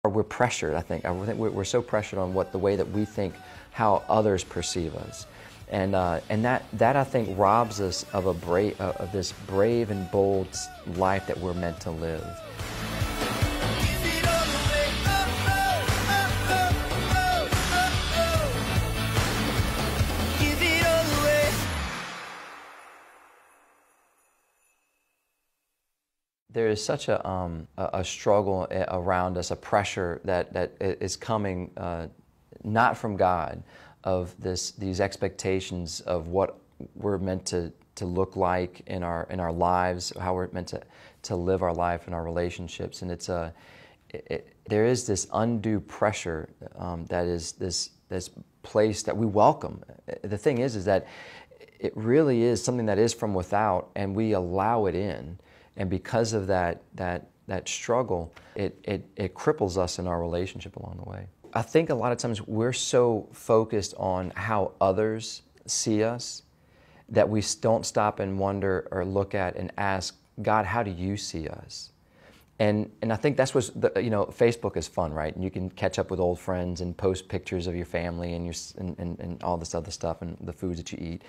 We're pressured, I think. We're so pressured on the way that we think how others perceive us. And that I think robs us of of this brave and bold life that we're meant to live. There is such a struggle around us, a pressure that is coming not from God, of these expectations of what we're meant to look like in our lives, how we're meant to live our life and our relationships, and there is this undue pressure that is this place that we welcome. The thing is that it really is something that is from without, and we allow it in. And because of that struggle, it cripples us in our relationship along the way. I think a lot of times we're so focused on how others see us that we don't stop and wonder or look at and ask, God, how do you see us? And I think that's what's, Facebook is fun, right? And you can catch up with old friends and post pictures of your family and all this other stuff and the foods that you eat.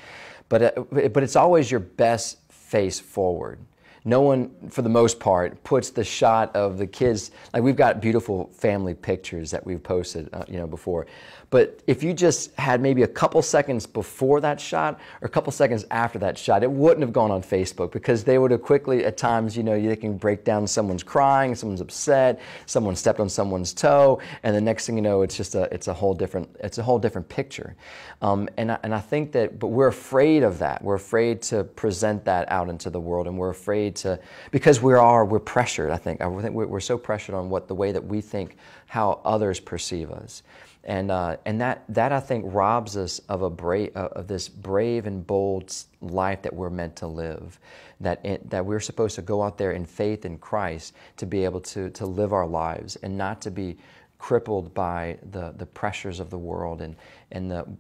But it's always your best face forward. No one, for the most part, puts the shot of the kids. Like, we've got beautiful family pictures that we've posted, before. But if you just had maybe a couple seconds before that shot or a couple seconds after that shot, it wouldn't have gone on Facebook, because they would have quickly, at times, they can break down someone's crying, someone's upset, someone stepped on someone's toe, and the next thing you know, it's a whole different picture. And I think that, but we're afraid of that. We're afraid to present that out into the world, and we're afraid because we're pressured. I think we're so pressured on the way that we think how others perceive us, and that I think robs us of this brave and bold life that we're meant to live. That we're supposed to go out there in faith in Christ to be able to live our lives and not to be crippled by the pressures of the world and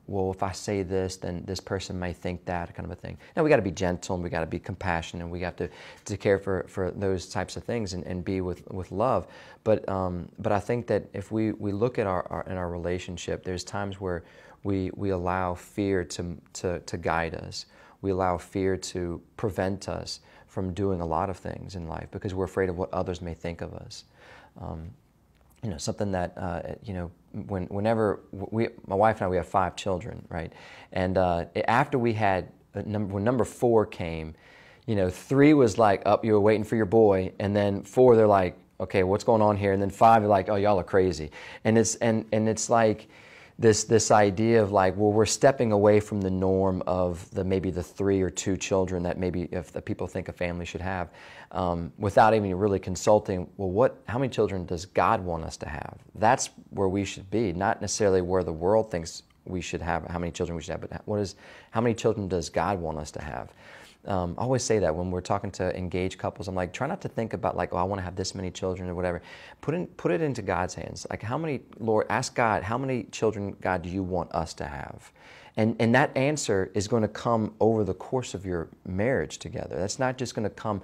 well, if I say this, then this person may think that, kind of a thing. Now, we got to be gentle, and we got to be compassionate, and we have to care for those types of things and be with love. But I think that if we look at in our relationship, there's times where we allow fear to guide us. We allow fear to prevent us from doing a lot of things in life because we're afraid of what others may think of us. Something that, whenever my wife and I, we have 5 children, right? And after we had, when number 4 came, 3 was like, oh, you were waiting for your boy. And then 4, they're like, okay, what's going on here? And then 5, they're like, oh, y'all are crazy. And it's like this idea of like, well, we're stepping away from the norm of maybe the 3 or 2 children that maybe if the people think a family should have, without even really consulting, well, how many children does God want us to have? That's where we should be, not necessarily where the world thinks we should have, how many children we should have, but how many children does God want us to have? I always say that when we're talking to engaged couples, I'm like, try not to think about like, oh, I want to have this many children or whatever. Put it into God's hands. Like, ask God, how many children, God, do you want us to have? And that answer is going to come over the course of your marriage together. That's not just going to come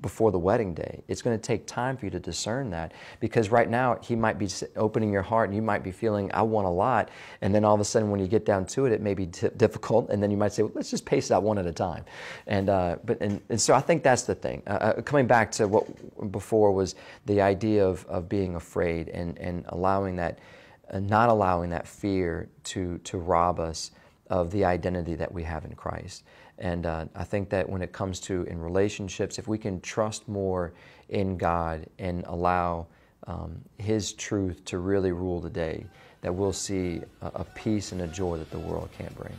before the wedding day. It's going to take time for you to discern that, because right now He might be opening your heart and you might be feeling, I want a lot, and then all of a sudden when you get down to it, it may be difficult, and then you might say, well, let's just pace it out one at a time. And so I think that's the thing. Coming back to what before was the idea of being afraid and allowing that, not allowing that fear to rob us of the identity that we have in Christ. And I think that when it comes to in relationships, if we can trust more in God and allow His truth to really rule the day, that we'll see a peace and a joy that the world can't bring.